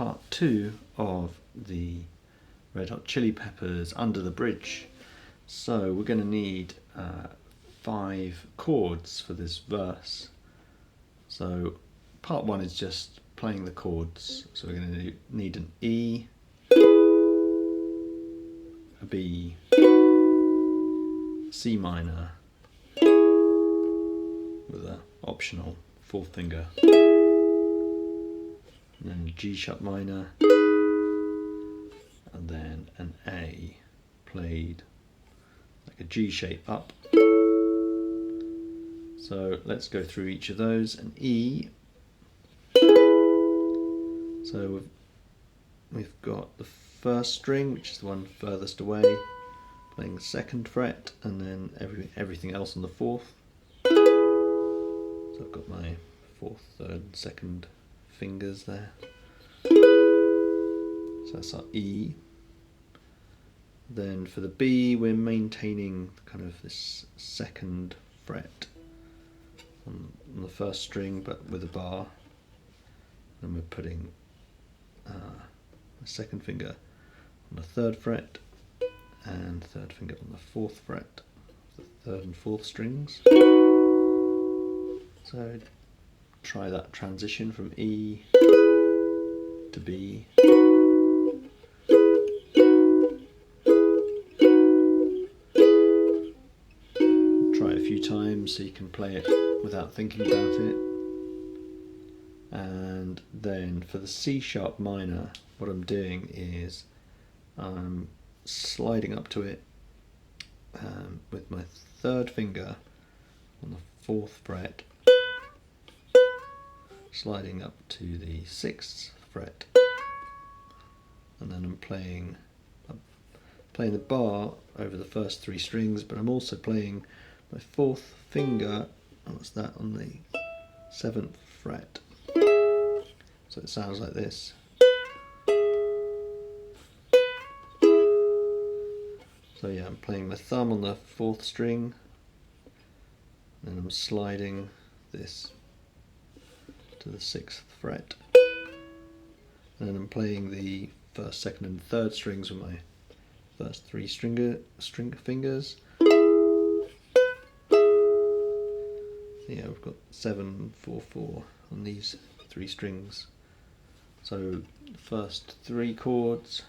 part 2 of the Red Hot Chili Peppers Under the Bridge. So we're going to need 5 chords for this verse. So part 1 is just playing the chords. So we're going to need an E, a B, C minor with an optional 4th finger, and then a G sharp minor, and then an A played like a G shape up. So let's go through each of those. An E, so we've got the first string, which is the one furthest away, playing the 2nd fret, and then everything else on the 4th. So I've got my 4th, 3rd, 2nd fingers there. So that's our E. Then for the B, we're maintaining kind of this 2nd fret on the 1st string, but with a bar. And we're putting the 2nd finger on the 3rd fret and 3rd finger on the 4th fret, the 3rd and 4th strings. So try that transition from E to B. Try it a few times so you can play it without thinking about it. And then for the C sharp minor, what I'm doing is I'm sliding up to it with my 3rd finger on the 4th fret, sliding up to the 6th fret, and then I'm playing the bar over the first 3 strings, but I'm also playing my 4th finger, what's that, on the 7th fret. So it sounds like this. So yeah, I'm playing my thumb on the 4th string, and then I'm sliding this to the 6th fret, and then I'm playing the 1st, 2nd and 3rd strings with my first 3 string fingers. So yeah, we've got 7, 4, 4 on these 3 strings. So the first 3 chords.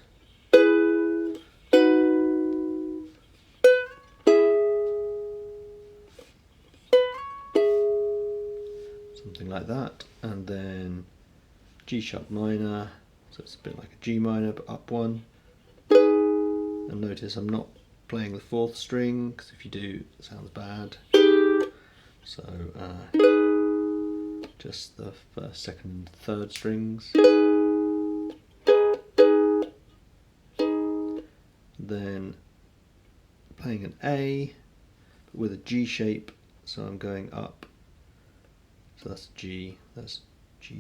Something like that, and then G sharp minor, so it's a bit like a G minor but up 1. And notice I'm not playing the 4th string, because if you do it sounds bad. So just the 1st, 2nd and 3rd strings. Then playing an A but with a G shape, so I'm going up. So that's G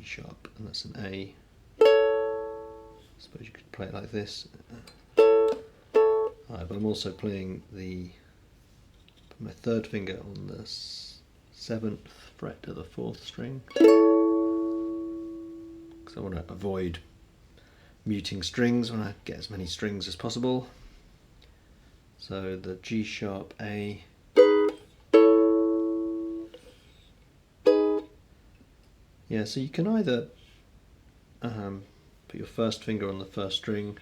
sharp, and that's an A. I suppose you could play it like this. But I'm also playing my 3rd finger on the 7th fret of the 4th string, because I want to avoid muting strings. I want to get as many strings as possible. So the G sharp A, yeah, so you can either put your 1st finger on the 1st string,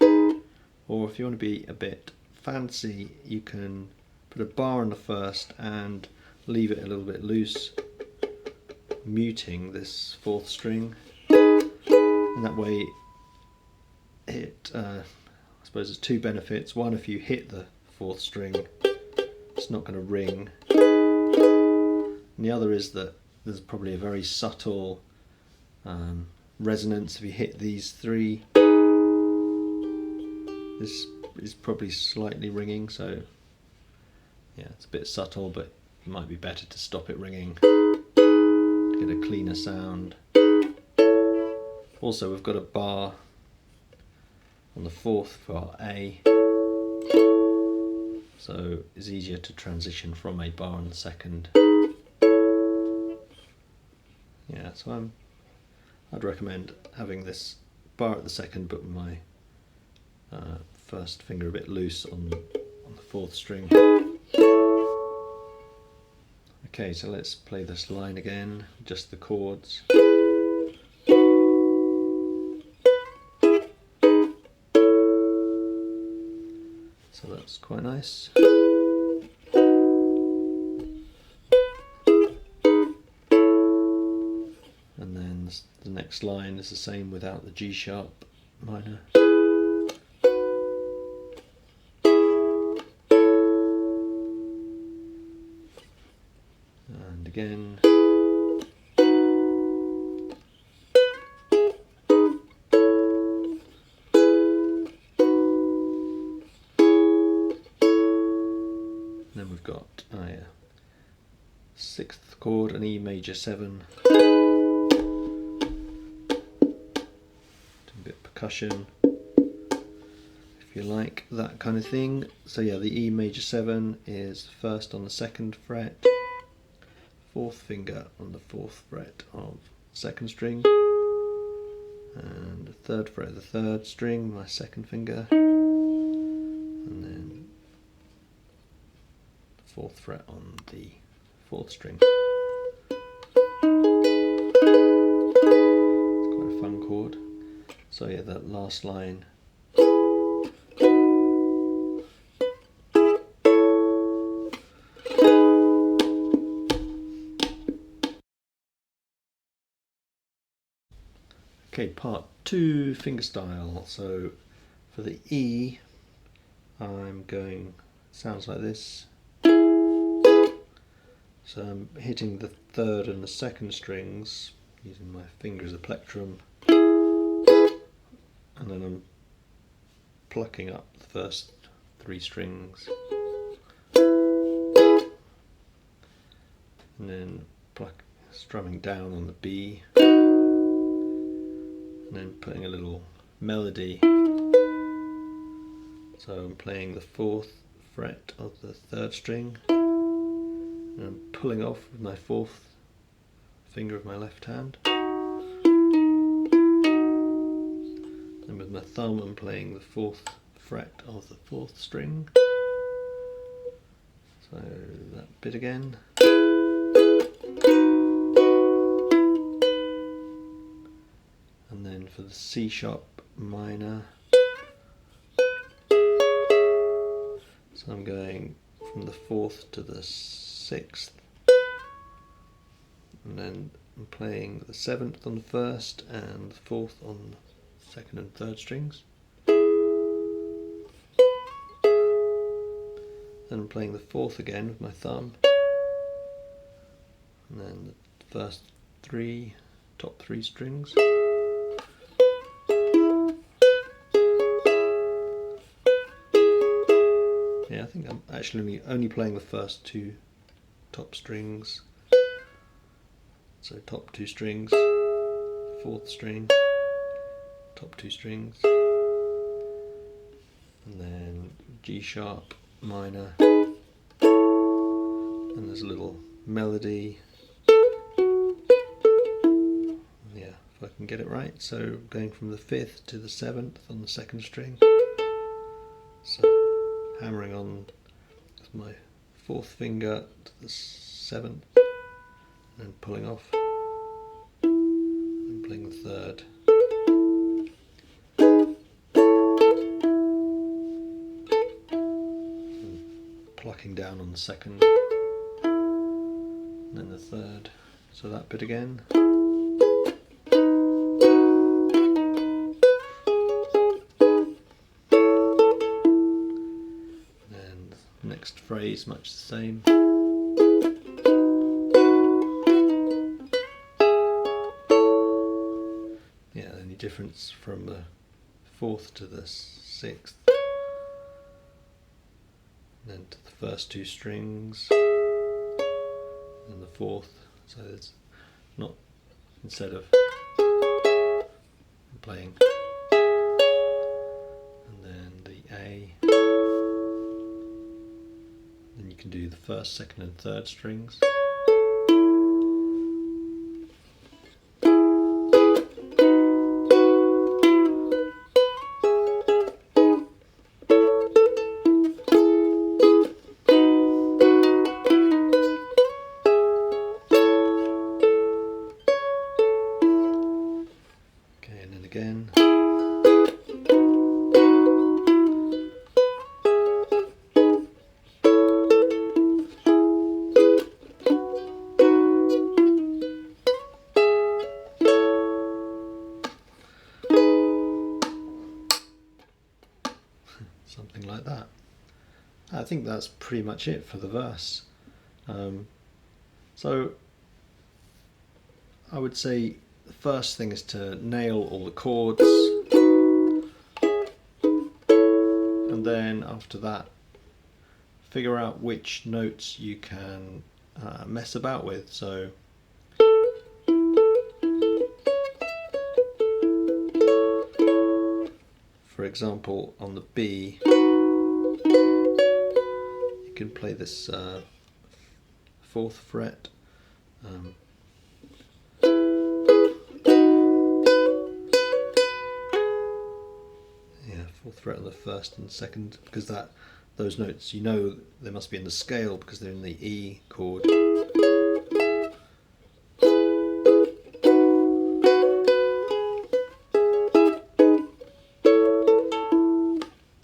or if you want to be a bit fancy, you can put a bar on the 1st and leave it a little bit loose, muting this 4th string, and that way it, I suppose there's 2 benefits. One, if you hit the 4th string, it's not going to ring, and the other is that there's probably a very subtle resonance if you hit these 3. This is probably slightly ringing, so yeah, it's a bit subtle, but it might be better to stop it ringing to get a cleaner sound. Also, we've got a bar on the 4th for our A, so it's easier to transition from a bar on the 2nd. Yeah, so I'd recommend having this bar at the second, but with my first finger a bit loose on the 4th string. Okay, so let's play this line again, just the chords. So that's quite nice. And then the next line is the same without the G sharp minor. And again. Then we've got 6th chord, an E major 7. A bit of percussion, if you like that kind of thing. So yeah, the E major 7 is first on the 2nd fret, 4th finger on the 4th fret of 2nd string, and the 3rd fret of the 3rd string, my 2nd finger, and then 4th fret on the 4th string. It's quite a fun chord. So yeah, that last line. Okay, part 2, fingerstyle. So for the E, I'm going, sounds like this. So I'm hitting the 3rd and the 2nd strings using my finger as a plectrum, and then I'm plucking up the first 3 strings, and then strumming down on the B, and then putting a little melody. So I'm playing the 4th fret of the 3rd string, and I'm pulling off with my 4th finger of my left hand. And with my thumb I'm playing the 4th fret of the 4th string. So that bit again. And then for the C sharp minor, so I'm going from the 4th to the 6th, and then I'm playing the 7th on the 1st and the 4th on the 2nd and 3rd strings. Then I'm playing the 4th again with my thumb, and then the first 3 top 3 strings. Yeah, I think I'm actually only playing the first 2 top strings. So top 2 strings, 4th string, top 2 strings, and then G sharp minor, and there's a little melody. Yeah, if I can get it right. So going from the 5th to the 7th on the 2nd string. So hammering on with my 4th finger to the 7th, and then pulling off, and playing the 3rd. And plucking down on the 2nd, and then the 3rd. So that bit again. Next phrase, much the same. Yeah, the only difference from the 4th to the 6th, and then to the first 2 strings, and the 4th. So it's not, instead of playing, and then the A. Then you can do the 1st, 2nd and 3rd strings. again. Something like that. I think that's pretty much it for the verse. So I would say the first thing is to nail all the chords, and then after that figure out which notes you can mess about with. So for example, on the B you can play this 4th fret, yeah, 4th fret on the 1st and 2nd, because those notes, you know, they must be in the scale because they're in the E chord.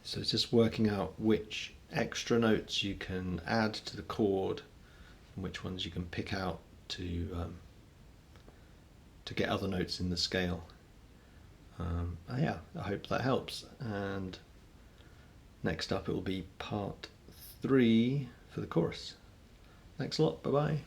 So it's just working out which extra notes you can add to the chord and which ones you can pick out to get other notes in the scale. Yeah, I hope that helps, and next up it will be part 3 for the chorus. Thanks a lot, bye bye.